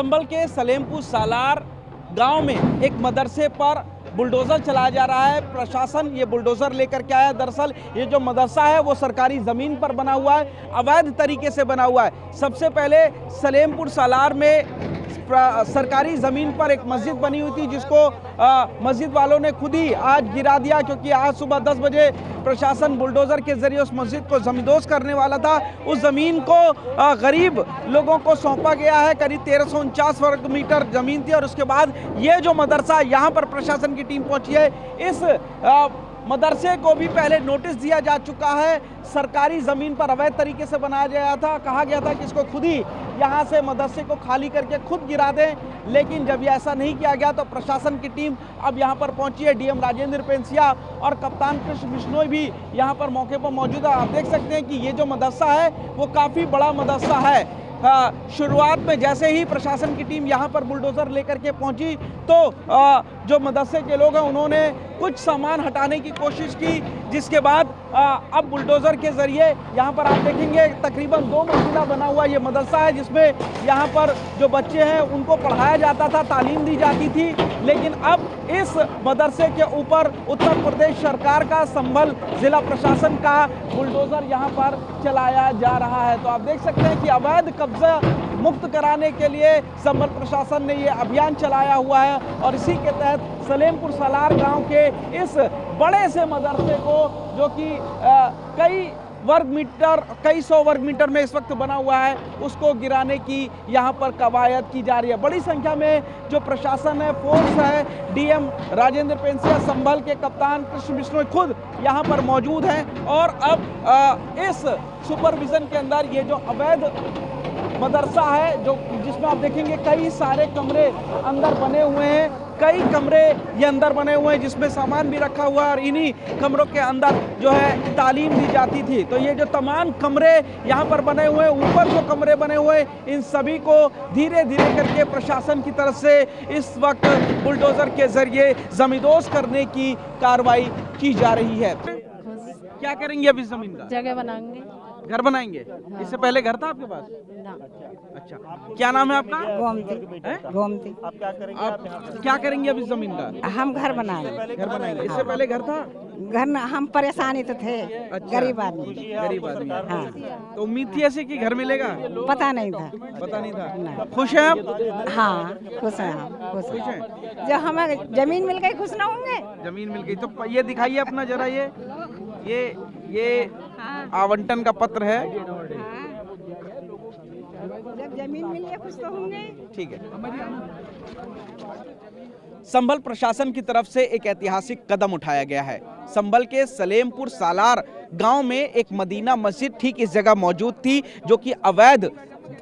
संभल के सलेमपुर सालार गांव में एक मदरसे पर बुलडोज़र चलाया जा रहा है। प्रशासन ये बुलडोज़र लेकर के आया। दरअसल ये जो मदरसा है वो सरकारी ज़मीन पर बना हुआ है, अवैध तरीके से बना हुआ है। सबसे पहले सलेमपुर सालार में सरकारी ज़मीन पर एक मस्जिद बनी हुई थी, जिसको मस्जिद वालों ने खुद ही आज गिरा दिया, क्योंकि आज सुबह 10 बजे प्रशासन बुलडोज़र के ज़रिए उस मस्जिद को ज़मींदोज़ करने वाला था। उस ज़मीन को गरीब लोगों को सौंपा गया है। करीब 1349 वर्ग मीटर ज़मीन थी और उसके बाद ये जो मदरसा यहाँ पर प्रशासन की टीम पहुँची है, इस मदरसे को भी पहले नोटिस दिया जा चुका है। सरकारी ज़मीन पर अवैध तरीके से बनाया गया था। कहा गया था कि इसको खुद ही यहाँ से मदरसे को खाली करके खुद गिरा दें, लेकिन जब ये ऐसा नहीं किया गया तो प्रशासन की टीम अब यहाँ पर पहुँची है। डीएम राजेंद्र पेंसिया और कप्तान कृष्ण बिश्नोई भी यहाँ पर मौके पर मौजूद है। आप देख सकते हैं कि ये जो मदरसा है वो काफ़ी बड़ा मदरसा है। शुरुआत में जैसे ही प्रशासन की टीम यहाँ पर बुलडोज़र लेकर के पहुँची तो जो मदरसे के लोग हैं उन्होंने कुछ सामान हटाने की कोशिश की, जिसके बाद अब बुलडोज़र के ज़रिए यहाँ पर आप देखेंगे तकरीबन 2 मंजिला बना हुआ ये मदरसा है, जिसमें यहाँ पर जो बच्चे हैं उनको पढ़ाया जाता था, तालीम दी जाती थी। लेकिन अब इस मदरसे के ऊपर उत्तर प्रदेश सरकार का, संभल ज़िला प्रशासन का बुलडोज़र यहाँ पर चलाया जा रहा है। तो आप देख सकते हैं कि अवैध कब्जा मुक्त कराने के लिए संभल प्रशासन ने ये अभियान चलाया हुआ है और इसी के तहत सलेमपुर सालार गांव के इस बड़े से मदरसे को, जो कि कई सौ वर्ग मीटर में इस वक्त बना हुआ है, उसको गिराने की यहाँ पर कवायद की जा रही है। बड़ी संख्या में जो प्रशासन है, फोर्स है, डीएम राजेंद्र पेंसिया, संभल के कप्तान कृष्ण बिश्नोई खुद यहाँ पर मौजूद हैं और अब इस सुपरविजन के अंदर ये जो अवैध मदरसा है, जो जिसमें आप देखेंगे कई सारे कमरे अंदर बने हुए हैं, कई कमरे ये अंदर बने हुए हैं जिसमें सामान भी रखा हुआ है और इन्हीं कमरों के अंदर जो है तालीम दी जाती थी। तो ये जो तमाम कमरे यहाँ पर बने हुए हैं, ऊपर जो कमरे बने हुए हैं, इन सभी को धीरे धीरे करके प्रशासन की तरफ से इस वक्त बुलडोज़र के जरिए ज़मींदोज़ करने की कार्रवाई की जा रही है। क्या करेंगे अब इस ज़मीन का? जगह बनाएंगे, घर बनाएंगे। इससे पहले घर था आपके पास? ना। अच्छा, क्या नाम है आपका? गोमती। गोमती। आप क्या करेंगे अब इस जमीन का? हम घर बनाएंगे। घर बनाएंगे। इससे पहले घर था? घर न, हम परेशानी तो थे। अच्छा, गरीब आदमी। गरीब आदमी। हाँ। तो उम्मीद थी ऐसे कि घर मिलेगा? पता नहीं था। पता नहीं था। खुश हैं आप? हाँ, खुश हैं हम। खुश हैं। जब हमें जमीन मिल गई खुश ना होंगे? जमीन मिल गई तो ये दिखाइए अपना जरा। ये आवंटन का पत्र है। जब जमीन मिली खुश तो होंगे। ठीक है। संभल प्रशासन की तरफ से एक ऐतिहासिक कदम उठाया गया है। संभल के सलेमपुर सालार गांव में एक मदीना मस्जिद ठीक इस जगह मौजूद थी, जो कि अवैध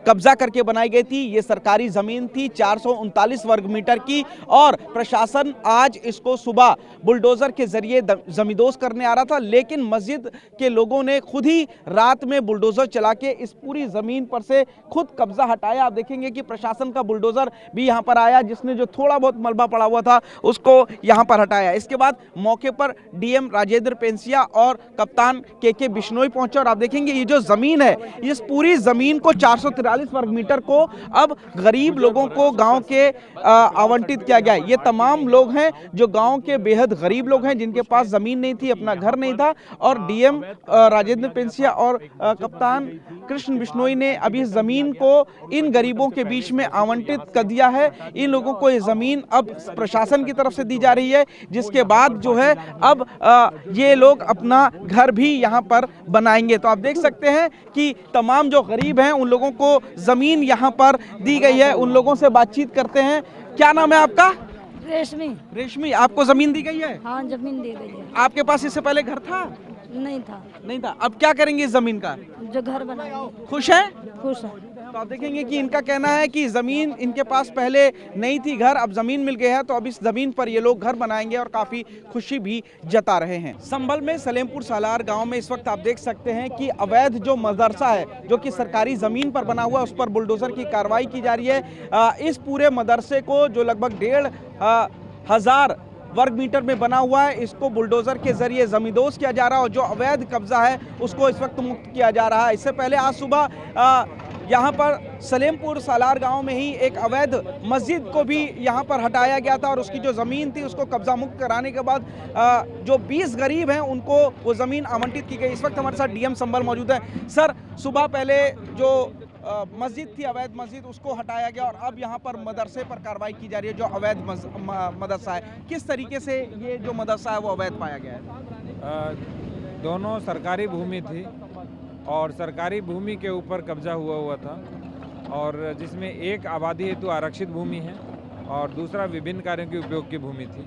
कब्जा करके बनाई गई थी। ये सरकारी ज़मीन थी 439 वर्ग मीटर की और प्रशासन आज इसको सुबह बुलडोज़र के ज़रिए ज़मींदोज़ करने आ रहा था, लेकिन मस्जिद के लोगों ने खुद ही रात में बुलडोज़र चला के इस पूरी ज़मीन पर से खुद कब्जा हटाया। आप देखेंगे कि प्रशासन का बुलडोज़र भी यहाँ पर आया, जिसने जो थोड़ा बहुत मलबा पड़ा हुआ था उसको यहाँ पर हटाया। इसके बाद मौके पर डीएम राजेंद्र पेंसिया और कप्तान के बिश्नोई पहुँचे और आप देखेंगे ये जो ज़मीन है, इस पूरी ज़मीन को 443 वर्ग मीटर को अब गरीब लोगों को गांव के आवंटित किया गया है। ये तमाम लोग हैं जो गांव के बेहद गरीब लोग हैं, जिनके पास जमीन नहीं थी, अपना घर नहीं था और डीएम राजेंद्र पेंसिया और कप्तान कृष्ण बिश्नोई ने अभी इस जमीन को इन गरीबों के बीच में आवंटित कर दिया है। इन लोगों को ये जमीन अब प्रशासन की तरफ से दी जा रही है, जिसके बाद जो है अब ये लोग अपना घर भी यहाँ पर बनाएंगे। तो आप देख सकते हैं कि तमाम जो गरीब हैं उन लोगों को जमीन यहाँ पर दी गई है। उन लोगों से बातचीत करते हैं। क्या नाम है आपका? रेशमी। रेशमी, आपको जमीन दी गई है? हाँ, जमीन दी गई है। आपके पास इससे पहले घर था? नहीं था। नहीं था। अब क्या करेंगे इस जमीन का? जो घर बनाएंगे। खुश हैं? खुश है। तो आप देखेंगे कि इनका कहना है कि जमीन इनके पास पहले नहीं थी, घर अब जमीन मिल गई है, तो अब इस जमीन पर ये लोग घर बनाएंगे और काफी खुशी भी जता रहे हैं। संभल में सलेमपुर सालार गांव में इस वक्त आप देख सकते हैं कि अवैध जो मदरसा है, जो कि सरकारी जमीन पर बना हुआ है, उस पर बुलडोजर की कार्रवाई की जा रही है। इस पूरे मदरसे को जो लगभग 1,500 वर्ग मीटर में बना हुआ है, इसको बुलडोजर के जरिए ज़मींदोज़ किया जा रहा है और जो अवैध कब्जा है उसको इस वक्त मुक्त किया जा रहा है। इससे पहले आज सुबह यहाँ पर सलेमपुर सालार गांव में ही एक अवैध मस्जिद को भी यहाँ पर हटाया गया था और उसकी जो ज़मीन थी उसको कब्जा मुक्त कराने के बाद जो 20 गरीब हैं उनको वो ज़मीन आवंटित की गई। इस वक्त हमारे साथ डीएम संभल मौजूद है। सर, सुबह पहले जो मस्जिद थी, अवैध मस्जिद, उसको हटाया गया और अब यहाँ पर मदरसे पर कार्रवाई की जा रही है जो अवैध मदरसा है। किस तरीके से ये जो मदरसा है वो अवैध पाया गया है? दोनों सरकारी भूमि थी और सरकारी भूमि के ऊपर कब्जा हुआ था और जिसमें एक आबादी हेतु आरक्षित भूमि है और दूसरा विभिन्न कार्यों के उपयोग की भूमि थी।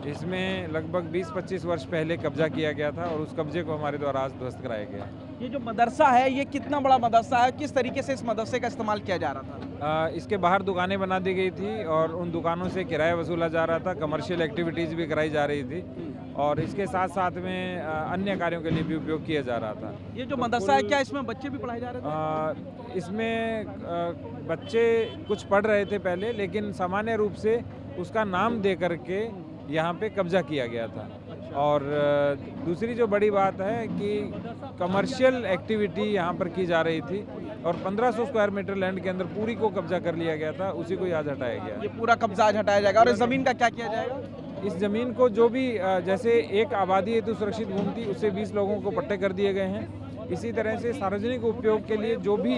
इसमें लगभग 20-25 वर्ष पहले कब्जा किया गया था और उस कब्जे को हमारे द्वारा आज ध्वस्त कराया गया। ये जो मदरसा है ये कितना बड़ा मदरसा है, किस तरीके से इस मदरसे का इस्तेमाल किया जा रहा था? इसके बाहर दुकानें बना दी गई थी और उन दुकानों से किराया वसूला जा रहा था, कमर्शियल एक्टिविटीज़ भी कराई जा रही थी और इसके साथ साथ में अन्य कार्यों के लिए भी उपयोग किया जा रहा था। ये जो मदरसा है क्या इसमें बच्चे भी पढ़ाए जा रहे थे? इसमें बच्चे कुछ पढ़ रहे थे पहले, लेकिन सामान्य रूप से उसका नाम दे करके यहाँ पे कब्जा किया गया था। और दूसरी जो बड़ी बात है कि कमर्शियल एक्टिविटी यहाँ पर की जा रही थी और 1500 स्क्वायर मीटर लैंड के अंदर पूरी को कब्जा कर लिया गया था, उसी को आज हटाया गया। ये पूरा कब्जा आज हटाया जाएगा और इस ज़मीन का क्या किया जाएगा? इस ज़मीन को जो भी जैसे एक आबादी हेतु सुरक्षित भूमि थी उससे 20 लोगों को पट्टे कर दिए गए हैं। इसी तरह से सार्वजनिक उपयोग के लिए जो भी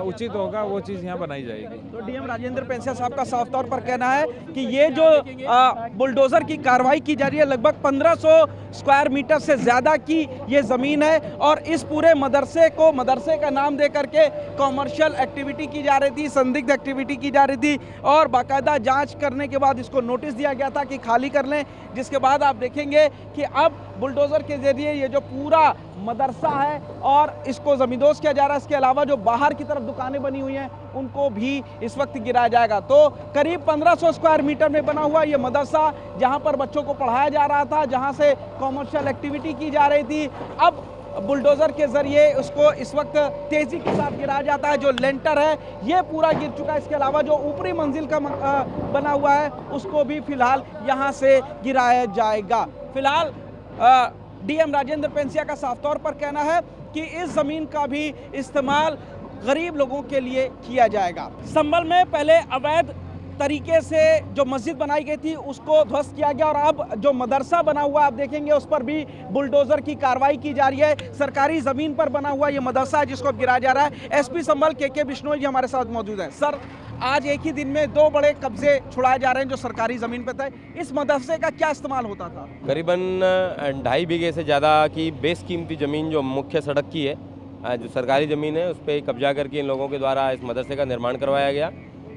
उचित होगा वो चीज़ यहाँ बनाई जाएगी। तो डीएम राजेंद्र पेंसिया साहब का साफ तौर पर कहना है कि ये जो बुलडोज़र की कार्रवाई की जा रही है लगभग 1500 स्क्वायर मीटर से ज़्यादा की ये ज़मीन है और इस पूरे मदरसे का नाम दे करके कॉमर्शियल एक्टिविटी की जा रही थी, संदिग्ध एक्टिविटी की जा रही थी और बाकायदा जांच करने के बाद इसको नोटिस दिया गया था कि खाली कर लें। जिसके बाद आप देखेंगे कि अब बुलडोज़र के ज़रिए ये जो पूरा मदरसा है और इसको ज़मींदोज़ किया जा रहा है। इसके अलावा जो बाहर की तरफ दुकानें बनी हुई हैं उनको भी इस वक्त गिराया जाएगा। तो करीब 1500 स्क्वायर मीटर में बना हुआ ये मदरसा जहां पर बच्चों को पढ़ाया जा रहा था, जहां से कॉमर्शियल एक्टिविटी की जा रही थी, अब बुलडोज़र के ज़रिए उसको इस वक्त तेज़ी के साथ गिराया जाता है। जो लेंटर है ये पूरा गिर चुका है। इसके अलावा जो ऊपरी मंजिल का बना हुआ है उसको भी फिलहाल यहाँ से गिराया जाएगा। फिलहाल डीएम राजेंद्र पेंसिया का साफ तौर पर कहना है कि इस ज़मीन का भी इस्तेमाल गरीब लोगों के लिए किया जाएगा। संभल में पहले अवैध तरीके से जो मस्जिद बनाई गई थी उसको ध्वस्त किया गया और अब जो मदरसा बना हुआ आप देखेंगे उस पर भी बुलडोज़र की कार्रवाई की जा रही है। सरकारी ज़मीन पर बना हुआ ये मदरसा है जिसको अब गिराया जा रहा है। एसपी संभल के बिश्नोई जी हमारे साथ मौजूद हैं। सर, आज एक ही दिन में 2 बड़े कब्जे छुड़ाए जा रहे हैं जो सरकारी ज़मीन पर थे। इस मदरसे का क्या इस्तेमाल होता था? करीबन 2.5 बीघे से ज़्यादा की बेशकीमती ज़मीन जो मुख्य सड़क की है, जो सरकारी ज़मीन है, उस पर कब्जा करके इन लोगों के द्वारा इस मदरसे का निर्माण करवाया गया।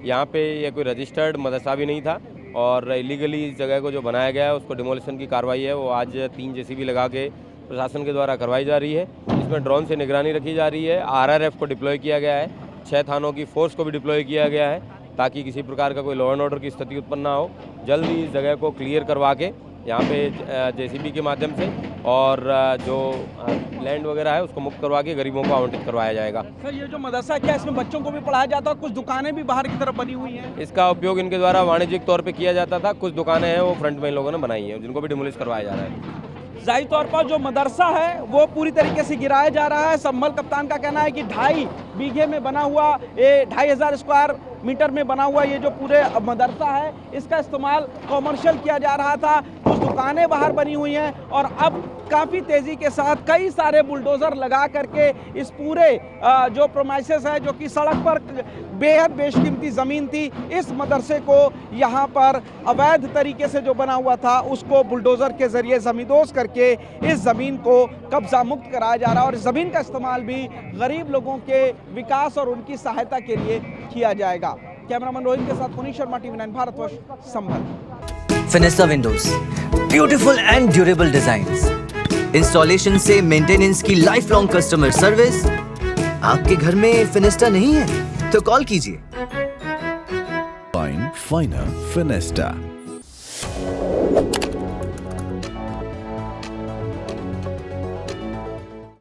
यहाँ पे ये कोई रजिस्टर्ड मदरसा भी नहीं था और इलीगली इस जगह को जो बनाया गया है उसको डिमोलिशन की कार्रवाई है वो आज 3 जेसीबी लगा के प्रशासन के द्वारा करवाई जा रही है। इसमें ड्रोन से निगरानी रखी जा रही है। आरआरएफ को डिप्लॉय किया गया है, 6 थानों की फोर्स को भी डिप्लॉय किया गया है ताकि किसी प्रकार का कोई लॉ एंड ऑर्डर की स्थिति उत्पन्न ना हो। जल्द ही इस जगह को क्लियर करवा के यहाँ पे जेसीबी के माध्यम से और जो लैंड वगैरह है उसको मुक्त करवा के गरीबों को आवंटित करवाया जाएगा। सर, ये जो मदरसा क्या इसमें बच्चों को भी पढ़ाया जाता है? कुछ दुकानें भी बाहर की तरफ बनी हुई हैं। इसका उपयोग इनके द्वारा वाणिज्यिक तौर पे किया जाता था। कुछ दुकानें हैं वो फ्रंट में इन लोगों ने बनाई हैं जिनको भी डिमोलिश करवाया जा रहा है। जाहिर तौर पर जो मदरसा है वो पूरी तरीके से गिराया जा रहा है। संभल कप्तान का कहना है कि 2.5 बीघे में बना हुआ ये 2500 स्क्वायर मीटर में बना हुआ ये जो पूरे मदरसा है इसका इस्तेमाल कॉमर्शियल किया जा रहा था। कुछ दुकानें बाहर बनी हुई हैं और अब काफ़ी तेज़ी के साथ कई सारे बुलडोज़र लगा करके इस पूरे जो प्रोमाइसेस है जो कि सड़क पर बेहद बेशकीमती ज़मीन थी, इस मदरसे को यहाँ पर अवैध तरीके से जो बना हुआ था उसको बुलडोज़र के ज़रिए ज़मींदोज़ करके इस ज़मीन को कब्जा मुक्त कराया जा रहा है और इस ज़मीन का इस्तेमाल भी गरीब लोगों के विकास और उनकी सहायता के लिए किया जाएगा। कैमरामैन रोहित के साथ Punish Sharma, TV9 Bharatvarsh, Sambhal. Fenesta windows, beautiful and durable designs, installation से मेंटेनेंस की लाइफ लॉन्ग कस्टमर सर्विस। आपके घर में फिनिस्टा नहीं है तो कॉल कीजिए। फाइनर फिनिस्टा।